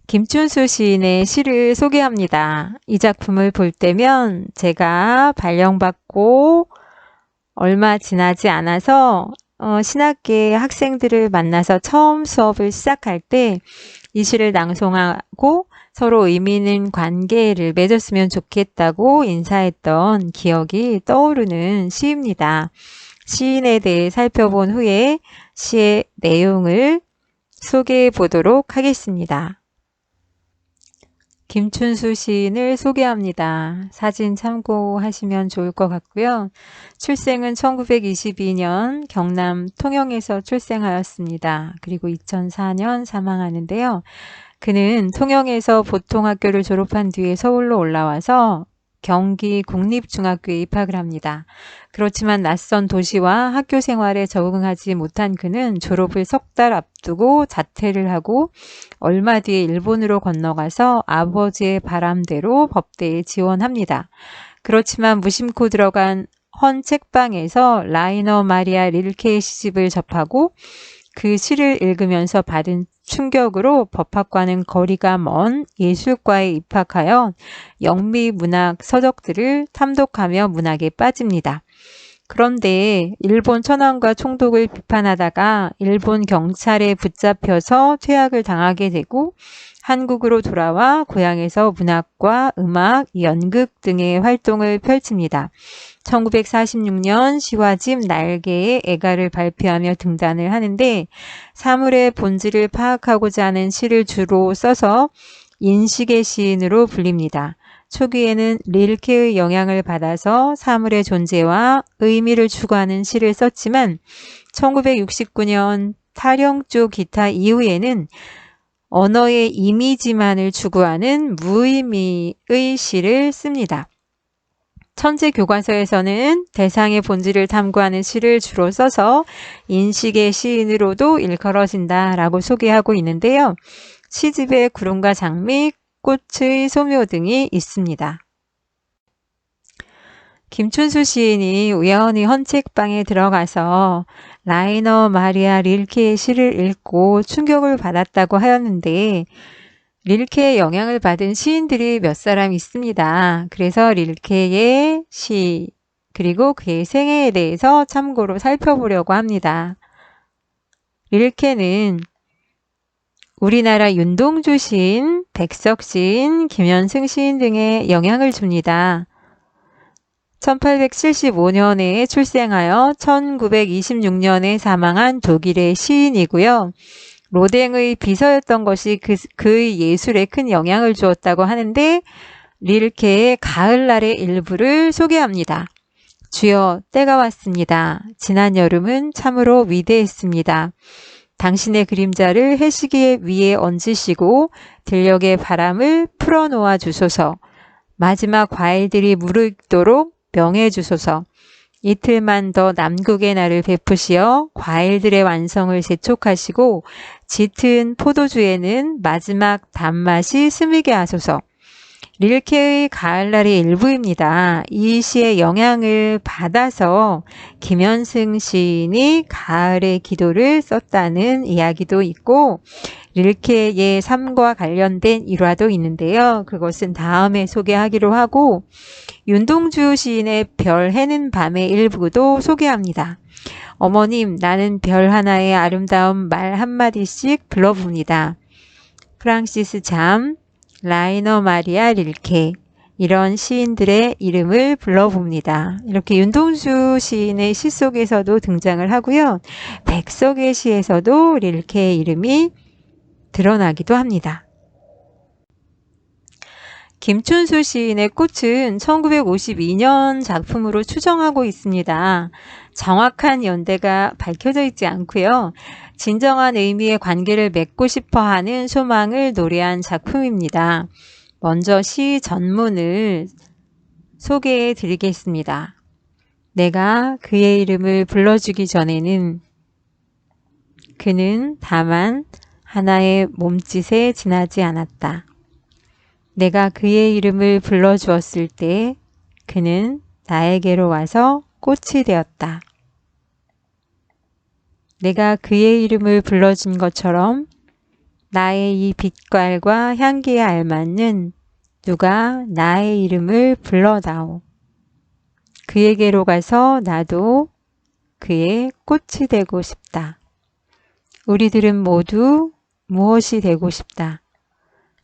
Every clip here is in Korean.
김춘수 시인의 시를 소개합니다. 이 작품을 볼 때면 제가 발령받고 얼마 지나지 않아서 신학계 학생들을 만나서 처음 수업을 시작할 때 이 시를 낭송하고 서로 의미 있는 관계를 맺었으면 좋겠다고 인사했던 기억이 떠오르는 시입니다. 시인에 대해 살펴본 후에 시의 내용을 소개해 보도록 하겠습니다. 김춘수 시인을 소개합니다. 사진 참고하시면 좋을 것 같고요. 출생은 1922년 경남 통영에서 출생하였습니다. 그리고 2004년 사망하는데요. 그는 통영에서 보통학교를 졸업한 뒤에 서울로 올라와서 경기 국립중학교에 입학을 합니다. 그렇지만 낯선 도시와 학교 생활에 적응하지 못한 그는 졸업을 석 달 앞두고 자퇴를 하고 얼마 뒤에 일본으로 건너가서 아버지의 바람대로 법대에 지원합니다. 그렇지만 무심코 들어간 헌 책방에서 라이너 마리아 릴케의 시집을 접하고 그 시를 읽으면서 받은 충격으로 법학과는 거리가 먼 예술과에 입학하여 영미문학 서적들을 탐독하며 문학에 빠집니다. 그런데 일본 천황과 총독을 비판하다가 일본 경찰에 붙잡혀서 퇴학을 당하게 되고 한국으로 돌아와 고향에서 문학과 음악, 연극 등의 활동을 펼칩니다. 1946년 시와집 날개의 애가를 발표하며 등단을 하는데 사물의 본질을 파악하고자 하는 시를 주로 써서 인식의 시인으로 불립니다. 초기에는 릴케의 영향을 받아서 사물의 존재와 의미를 추구하는 시를 썼지만 1969년 타령조 기타 이후에는 언어의 이미지만을 추구하는 무의미의 시를 씁니다. 천재 교과서에서는 대상의 본질을 탐구하는 시를 주로 써서 인식의 시인으로도 일컬어진다라고 소개하고 있는데요. 시집에 구름과 장미, 꽃의 소묘 등이 있습니다. 김춘수 시인이 우연히 헌책방에 들어가서 라이너 마리아 릴케의 시를 읽고 충격을 받았다고 하였는데 릴케의 영향을 받은 시인들이 몇 사람 있습니다. 그래서 릴케의 시 그리고 그의 생애에 대해서 참고로 살펴보려고 합니다. 릴케는 우리나라 윤동주 시인, 백석 시인, 김현승 시인 등의 영향을 줍니다. 1875년에 출생하여 1926년에 사망한 독일의 시인이고요. 로댕의 비서였던 것이 그의 예술에 큰 영향을 주었다고 하는데 릴케의 가을날의 일부를 소개합니다. 주여, 때가 왔습니다. 지난 여름은 참으로 위대했습니다. 당신의 그림자를 해시계 위에 얹으시고 들녘의 바람을 풀어놓아 주소서. 마지막 과일들이 무르익도록 명해 주소서. 이틀만 더 남극의 날을 베푸시어 과일들의 완성을 재촉하시고 짙은 포도주에는 마지막 단맛이 스미게 하소서. 릴케의 가을날의 일부입니다. 이 시의 영향을 받아서 김현승 시인이 가을의 기도를 썼다는 이야기도 있고 릴케의 삶과 관련된 일화도 있는데요. 그것은 다음에 소개하기로 하고 윤동주 시인의 별 해는 밤의 일부도 소개합니다. 어머님, 나는 별 하나의 아름다운 말 한마디씩 불러봅니다. 프랑시스 잠, 라이너 마리아 릴케 이런 시인들의 이름을 불러봅니다. 이렇게 윤동주 시인의 시 속에서도 등장을 하고요. 백석의 시에서도 릴케의 이름이 드러나기도 합니다. 김춘수 시인의 꽃은 1952년 작품으로 추정하고 있습니다. 정확한 연대가 밝혀져 있지 않고요. 진정한 의미의 관계를 맺고 싶어하는 소망을 노래한 작품입니다. 먼저 시 전문을 소개해 드리겠습니다. 내가 그의 이름을 불러주기 전에는 그는 다만 하나의 몸짓에 지나지 않았다. 내가 그의 이름을 불러주었을 때 그는 나에게로 와서 꽃이 되었다. 내가 그의 이름을 불러준 것처럼 나의 이 빛깔과 향기에 알맞는 누가 나의 이름을 불러다오. 그에게로 가서 나도 그의 꽃이 되고 싶다. 우리들은 모두 무엇이 되고 싶다.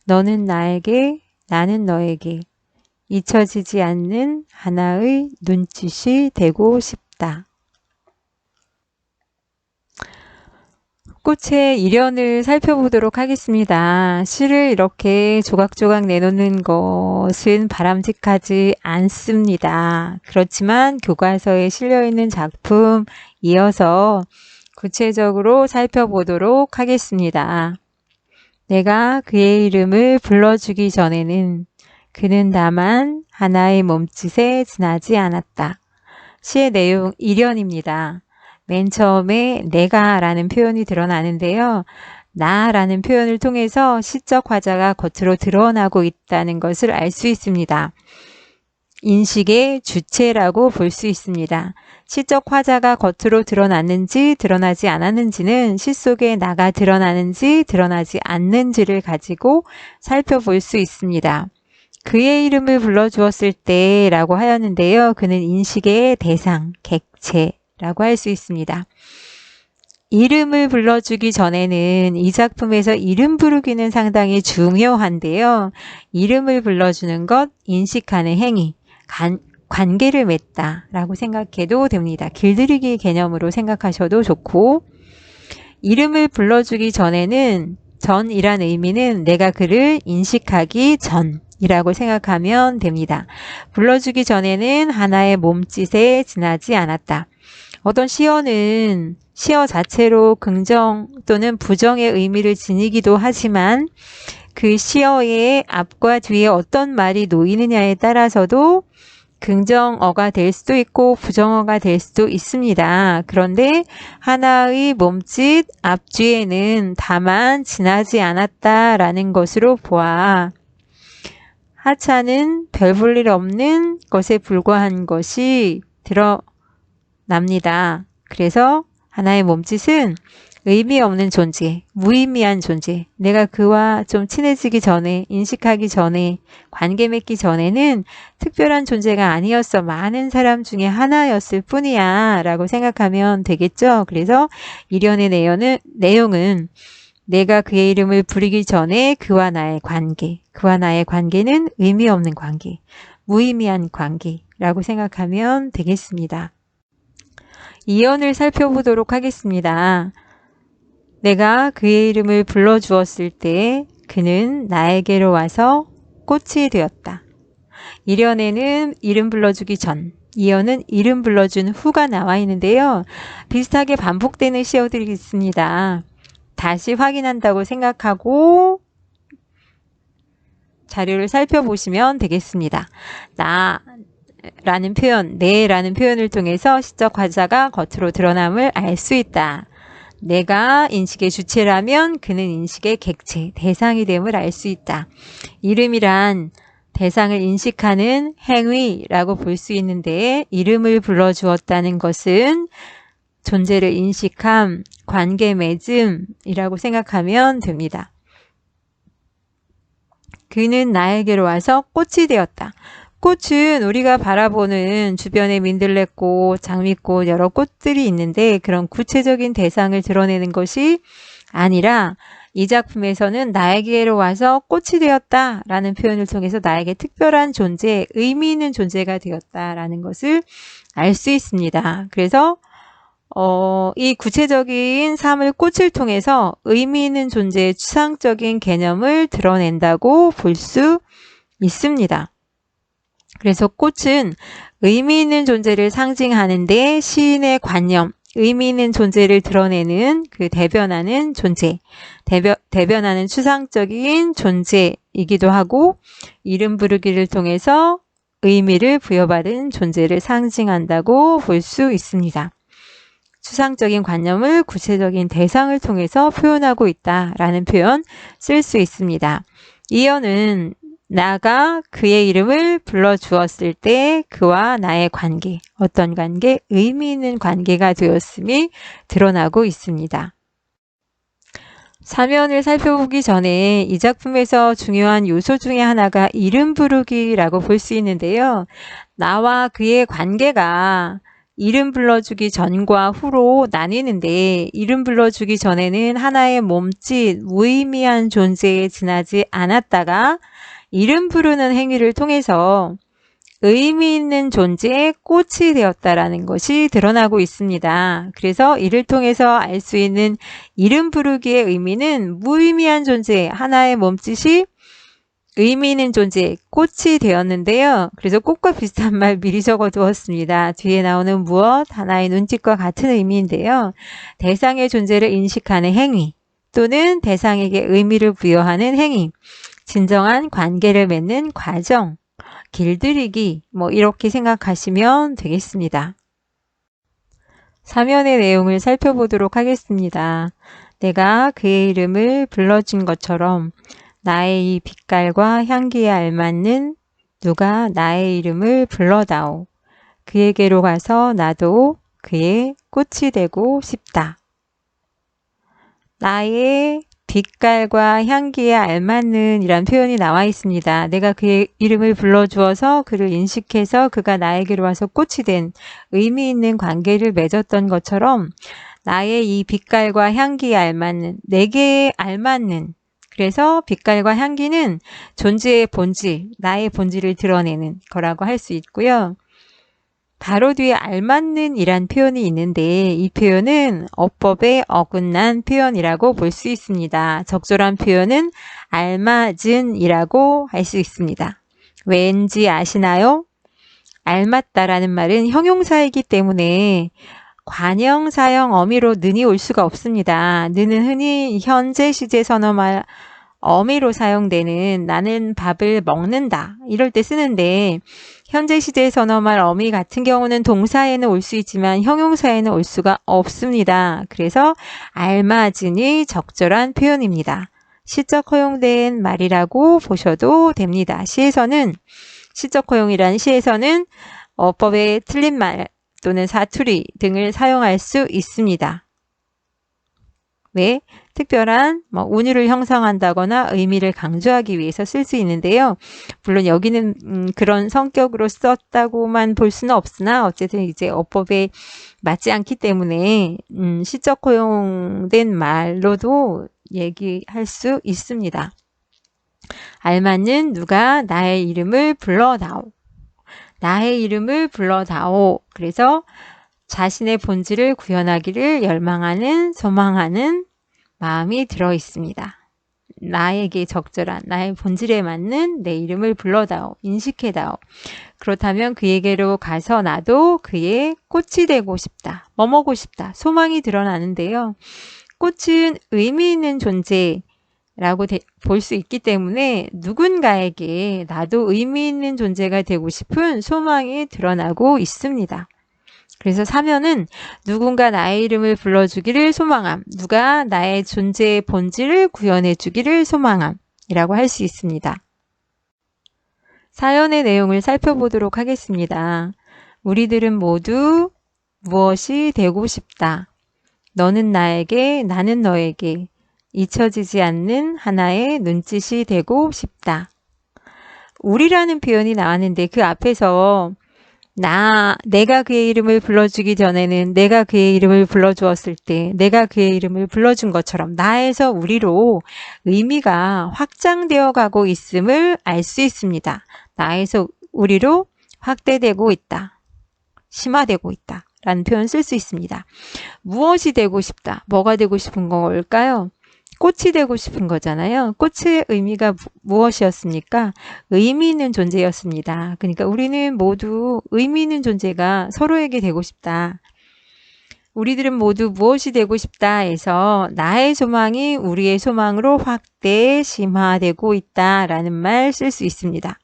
너는 나에게, 나는 너에게 잊혀지지 않는 하나의 눈짓이 되고 싶다. 꽃의 일연을 살펴보도록 하겠습니다. 시를 이렇게 조각조각 내놓는 것은 바람직하지 않습니다. 그렇지만 교과서에 실려있는 작품 이어서 구체적으로 살펴보도록 하겠습니다. 내가 그의 이름을 불러주기 전에는 그는 다만 하나의 몸짓에 지나지 않았다. 시의 내용 일연입니다. 맨 처음에 내가 라는 표현이 드러나는데요. 나라는 표현을 통해서 시적 화자가 겉으로 드러나고 있다는 것을 알 수 있습니다. 인식의 주체라고 볼 수 있습니다. 시적 화자가 겉으로 드러났는지 드러나지 않았는지는 시 속에 나가 드러나는지 드러나지 않는지를 가지고 살펴볼 수 있습니다. 그의 이름을 불러주었을 때 라고 하였는데요. 그는 인식의 대상, 객체라고 할 수 있습니다. 이름을 불러주기 전에는 이 작품에서 이름 부르기는 상당히 중요한데요. 이름을 불러주는 것, 인식하는 행위, 관계를 맺다 라고 생각해도 됩니다. 길들이기 개념으로 생각하셔도 좋고, 이름을 불러주기 전에는 전이란 의미는 내가 그를 인식하기 전이라고 생각하면 됩니다. 불러주기 전에는 하나의 몸짓에 지나지 않았다. 어떤 시어는 시어 자체로 긍정 또는 부정의 의미를 지니기도 하지만 그 시어의 앞과 뒤에 어떤 말이 놓이느냐에 따라서도 긍정어가 될 수도 있고 부정어가 될 수도 있습니다. 그런데 하나의 몸짓 앞뒤에는 다만 지나지 않았다라는 것으로 보아 하차는 별 볼 일 없는 것에 불과한 것이 드러납니다. 그래서 하나의 몸짓은 의미 없는 존재, 무의미한 존재, 내가 그와 좀 친해지기 전에, 인식하기 전에, 관계 맺기 전에는 특별한 존재가 아니었어. 많은 사람 중에 하나였을 뿐이야 라고 생각하면 되겠죠. 그래서 일연의 내용은 내가 그의 이름을 부르기 전에 그와 나의 관계, 그와 나의 관계는 의미 없는 관계, 무의미한 관계라고 생각하면 되겠습니다. 이연을 살펴보도록 하겠습니다. 내가 그의 이름을 불러주었을 때 그는 나에게로 와서 꽃이 되었다. 일연에는 이름 불러주기 전, 이연은 이름 불러준 후가 나와 있는데요. 비슷하게 반복되는 시어들이 있습니다. 다시 확인한다고 생각하고 자료를 살펴보시면 되겠습니다. 나라는 표현, 내라는 표현을 통해서 시적 화자가 겉으로 드러남을 알 수 있다. 내가 인식의 주체라면 그는 인식의 객체, 대상이 됨을 알 수 있다. 이름이란 대상을 인식하는 행위라고 볼 수 있는데 이름을 불러주었다는 것은 존재를 인식함, 관계 맺음이라고 생각하면 됩니다. 그는 나에게로 와서 꽃이 되었다. 꽃은 우리가 바라보는 주변에 민들레꽃, 장미꽃 여러 꽃들이 있는데 그런 구체적인 대상을 드러내는 것이 아니라 이 작품에서는 나에게로 와서 꽃이 되었다 라는 표현을 통해서 나에게 특별한 존재, 의미 있는 존재가 되었다라는 것을 알 수 있습니다. 그래서 이 구체적인 사물 꽃을 통해서 의미 있는 존재의 추상적인 개념을 드러낸다고 볼 수 있습니다. 그래서 꽃은 의미 있는 존재를 상징하는데 시인의 관념, 의미 있는 존재를 드러내는 그 대변하는 존재, 대변하는 추상적인 존재이기도 하고 이름 부르기를 통해서 의미를 부여받은 존재를 상징한다고 볼 수 있습니다. 추상적인 관념을 구체적인 대상을 통해서 표현하고 있다라는 표현 쓸 수 있습니다. 이어는 나가 그의 이름을 불러주었을 때 그와 나의 관계, 어떤 관계? 의미 있는 관계가 되었음이 드러나고 있습니다. 사면을 살펴보기 전에 이 작품에서 중요한 요소 중에 하나가 이름 부르기라고 볼 수 있는데요. 나와 그의 관계가 이름 불러주기 전과 후로 나뉘는데, 이름 불러주기 전에는 하나의 몸짓, 무의미한 존재에 지나지 않았다가 이름 부르는 행위를 통해서 의미 있는 존재의 꽃이 되었다라는 것이 드러나고 있습니다. 그래서 이를 통해서 알 수 있는 이름 부르기의 의미는 무의미한 존재, 하나의 몸짓이 의미 있는 존재, 꽃이 되었는데요. 그래서 꽃과 비슷한 말 미리 적어두었습니다. 뒤에 나오는 무엇, 하나의 눈짓과 같은 의미인데요. 대상의 존재를 인식하는 행위 또는 대상에게 의미를 부여하는 행위, 진정한 관계를 맺는 과정, 길들이기, 이렇게 생각하시면 되겠습니다. 사면의 내용을 살펴보도록 하겠습니다. 내가 그의 이름을 불러준 것처럼 나의 이 빛깔과 향기에 알맞는 누가 나의 이름을 불러다오. 그에게로 가서 나도 그의 꽃이 되고 싶다. 나의 빛깔과 향기에 알맞는 이란 표현이 나와 있습니다. 내가 그의 이름을 불러주어서 그를 인식해서 그가 나에게로 와서 꽃이 된 의미 있는 관계를 맺었던 것처럼 나의 이 빛깔과 향기에 알맞는, 내게 알맞는, 그래서 빛깔과 향기는 존재의 본질, 나의 본질을 드러내는 거라고 할 수 있고요. 바로 뒤에 알맞는 이란 표현이 있는데 이 표현은 어법에 어긋난 표현이라고 볼 수 있습니다. 적절한 표현은 알맞은 이라고 할 수 있습니다. 왠지 아시나요? 알맞다라는 말은 형용사이기 때문에 관형, 사형, 어미로 는이 올 수가 없습니다. 는은 흔히 현재 시제 선어말 어미로 사용되는 나는 밥을 먹는다 이럴 때 쓰는데, 현재 시제 선어말 어미 같은 경우는 동사에는 올 수 있지만 형용사에는 올 수가 없습니다. 그래서 알맞으니 적절한 표현입니다. 시적 허용된 말이라고 보셔도 됩니다. 시에서는, 시적 허용이란 시에서는 어법의 틀린 말 또는 사투리 등을 사용할 수 있습니다. 왜? 특별한 운율을 형성한다거나 의미를 강조하기 위해서 쓸 수 있는데요. 물론 여기는 그런 성격으로 썼다고만 볼 수는 없으나 어쨌든 이제 어법에 맞지 않기 때문에 시적 허용된 말로도 얘기할 수 있습니다. 알맞는 누가 나의 이름을 불러다오. 나의 이름을 불러다오. 그래서 자신의 본질을 구현하기를 열망하는, 소망하는 마음이 들어 있습니다. 나에게 적절한, 나의 본질에 맞는 내 이름을 불러다오, 인식해다오. 그렇다면 그에게로 가서 나도 그의 꽃이 되고 싶다, 머무고 싶다, 소망이 드러나는데요. 꽃은 의미 있는 존재라고 볼 수 있기 때문에 누군가에게 나도 의미 있는 존재가 되고 싶은 소망이 드러나고 있습니다. 그래서 사면은 누군가 나의 이름을 불러주기를 소망함, 누가 나의 존재의 본질을 구현해 주기를 소망함이라고 할 수 있습니다. 사연의 내용을 살펴보도록 하겠습니다. 우리들은 모두 무엇이 되고 싶다. 너는 나에게, 나는 너에게 잊혀지지 않는 하나의 눈짓이 되고 싶다. 우리라는 표현이 나왔는데 그 앞에서 내가 그의 이름을 불러주기 전에는 내가 그의 이름을 불러주었을 때 내가 그의 이름을 불러준 것처럼 나에서 우리로 의미가 확장되어 가고 있음을 알 수 있습니다. 나에서 우리로 확대되고 있다. 심화되고 있다. 라는 표현 쓸 수 있습니다. 무엇이 되고 싶다. 뭐가 되고 싶은 걸까요? 꽃이 되고 싶은 거잖아요. 꽃의 의미가 무엇이었습니까? 의미 있는 존재였습니다. 그러니까 우리는 모두 의미 있는 존재가 서로에게 되고 싶다. 우리들은 모두 무엇이 되고 싶다 해서 나의 소망이 우리의 소망으로 확대, 심화되고 있다라는 말 쓸 수 있습니다.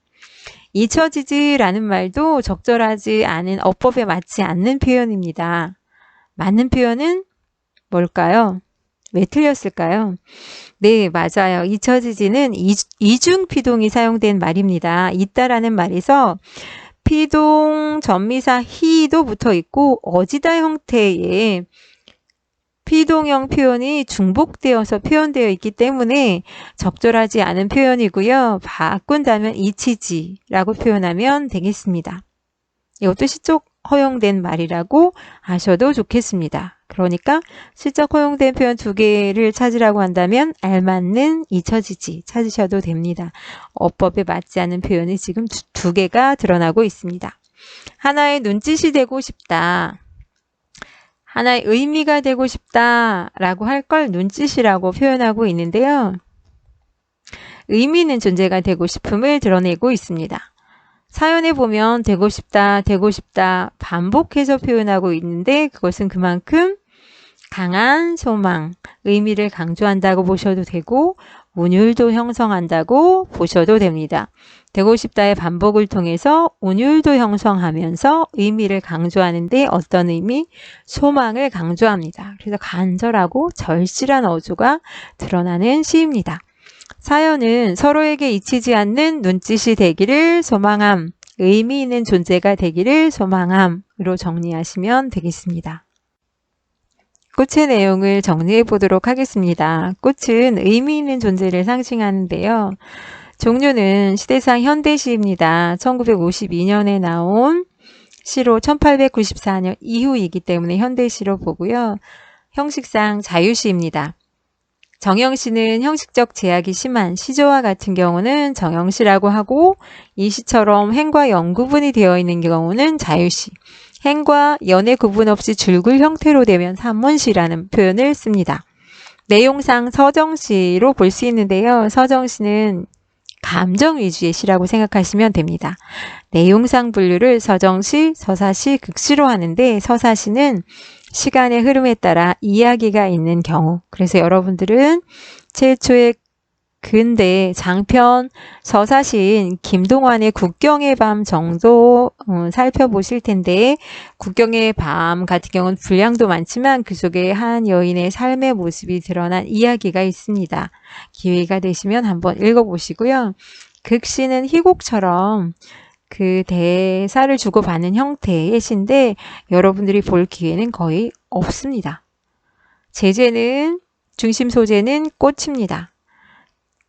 잊혀지지라는 말도 적절하지 않은, 어법에 맞지 않는 표현입니다. 맞는 표현은 뭘까요? 왜 틀렸을까요? 네, 맞아요. 잊혀지지는 이중 피동이 사용된 말입니다. 있다라는 말에서 피동, 전미사 히도 붙어 있고 어지다 형태의 피동형 표현이 중복되어서 표현되어 있기 때문에 적절하지 않은 표현이고요. 바꾼다면 잊히지라고 표현하면 되겠습니다. 이것도 시적 허용된 말이라고 아셔도 좋겠습니다. 그러니까 시적 허용된 표현 2개를 찾으라고 한다면 알맞는, 잊혀지지 찾으셔도 됩니다. 어법에 맞지 않는 표현이 지금 2개가 드러나고 있습니다. 하나의 눈짓이 되고 싶다. 하나의 의미가 되고 싶다 라고 할 걸 눈짓이라고 표현하고 있는데요. 의미 있는 존재가 되고 싶음을 드러내고 있습니다. 사연에 보면 되고 싶다, 되고 싶다 반복해서 표현하고 있는데 그것은 그만큼 강한 소망, 의미를 강조한다고 보셔도 되고 운율도 형성한다고 보셔도 됩니다. 되고 싶다의 반복을 통해서 운율도 형성하면서 의미를 강조하는데 어떤 의미? 소망을 강조합니다. 그래서 간절하고 절실한 어조가 드러나는 시입니다. 사연은 서로에게 잊히지 않는 눈짓이 되기를 소망함, 의미 있는 존재가 되기를 소망함으로 정리하시면 되겠습니다. 꽃의 내용을 정리해 보도록 하겠습니다. 꽃은 의미 있는 존재를 상징하는데요. 종류는 시대상 현대시입니다. 1952년에 나온 시로 1894년 이후이기 때문에 현대시로 보고요. 형식상 자유시입니다. 정형시는 형식적 제약이 심한 시조와 같은 경우는 정형시라고 하고 이 시처럼 행과 연 구분이 되어 있는 경우는 자유시, 행과 연의 구분 없이 줄글 형태로 되면 산문시라는 표현을 씁니다. 내용상 서정시로 볼 수 있는데요. 서정시는 감정 위주의 시라고 생각하시면 됩니다. 내용상 분류를 서정시, 서사시, 극시로 하는데 서사시는 시간의 흐름에 따라 이야기가 있는 경우, 그래서 여러분들은 최초의 근대 장편 서사시인 김동완의 국경의 밤 정도 살펴보실 텐데 국경의 밤 같은 경우는 분량도 많지만 그 속에 한 여인의 삶의 모습이 드러난 이야기가 있습니다. 기회가 되시면 한번 읽어보시고요. 극시는 희곡처럼 그 대사를 주고받는 형태의 시인데 여러분들이 볼 기회는 거의 없습니다. 제재는 중심 소재는 꽃입니다.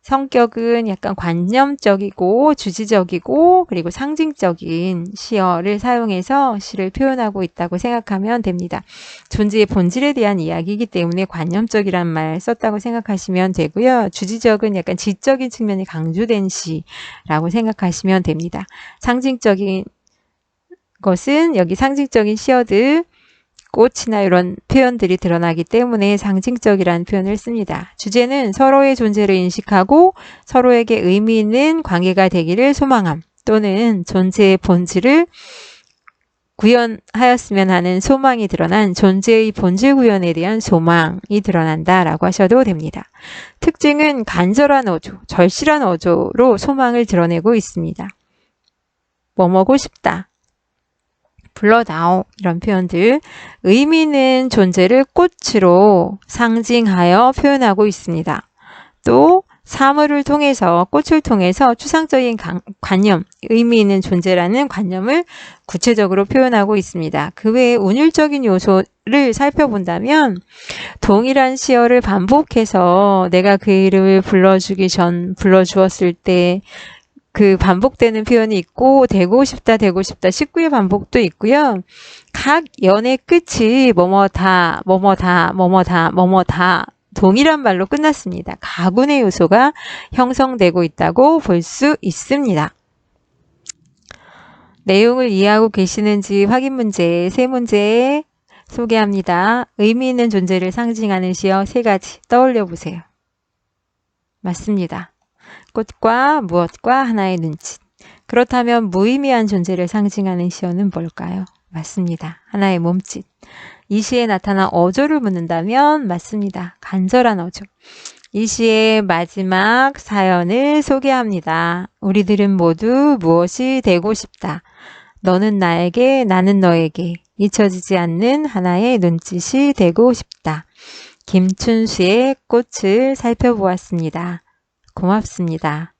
성격은 약간 관념적이고 주지적이고 그리고 상징적인 시어를 사용해서 시를 표현하고 있다고 생각하면 됩니다. 존재의 본질에 대한 이야기이기 때문에 관념적이란 말 썼다고 생각하시면 되고요. 주지적은 약간 지적인 측면이 강조된 시라고 생각하시면 됩니다. 상징적인 것은 여기 상징적인 시어들 꽃이나 이런 표현들이 드러나기 때문에 상징적이라는 표현을 씁니다. 주제는 서로의 존재를 인식하고 서로에게 의미 있는 관계가 되기를 소망함 또는 존재의 본질을 구현하였으면 하는 소망이 드러난 존재의 본질 구현에 대한 소망이 드러난다라고 하셔도 됩니다. 특징은 간절한 어조, 절실한 어조로 소망을 드러내고 있습니다. 뭐 먹고 싶다. 불러다오 이런 표현들 의미 있는 존재를 꽃으로 상징하여 표현하고 있습니다. 또 사물을 통해서 꽃을 통해서 추상적인 관념, 의미 있는 존재라는 관념을 구체적으로 표현하고 있습니다. 그 외에 운율적인 요소를 살펴본다면 동일한 시어를 반복해서 내가 그 이름을 불러주었을 때 그 반복되는 표현이 있고 되고 싶다 19의 반복도 있고요. 각 연의 끝이 뭐뭐다 동일한 말로 끝났습니다. 가군의 요소가 형성되고 있다고 볼 수 있습니다. 내용을 이해하고 계시는지 확인 문제 3문제 소개합니다. 의미 있는 존재를 상징하는 시어 3가지 떠올려 보세요. 맞습니다. 꽃과 무엇과 하나의 눈짓. 그렇다면 무의미한 존재를 상징하는 시어는 뭘까요? 맞습니다. 하나의 몸짓. 이 시에 나타난 어조를 묻는다면 맞습니다. 간절한 어조. 이 시의 마지막 사연을 소개합니다. 우리들은 모두 무엇이 되고 싶다. 너는 나에게, 나는 너에게 잊혀지지 않는 하나의 눈짓이 되고 싶다. 김춘수의 꽃을 살펴보았습니다. 고맙습니다.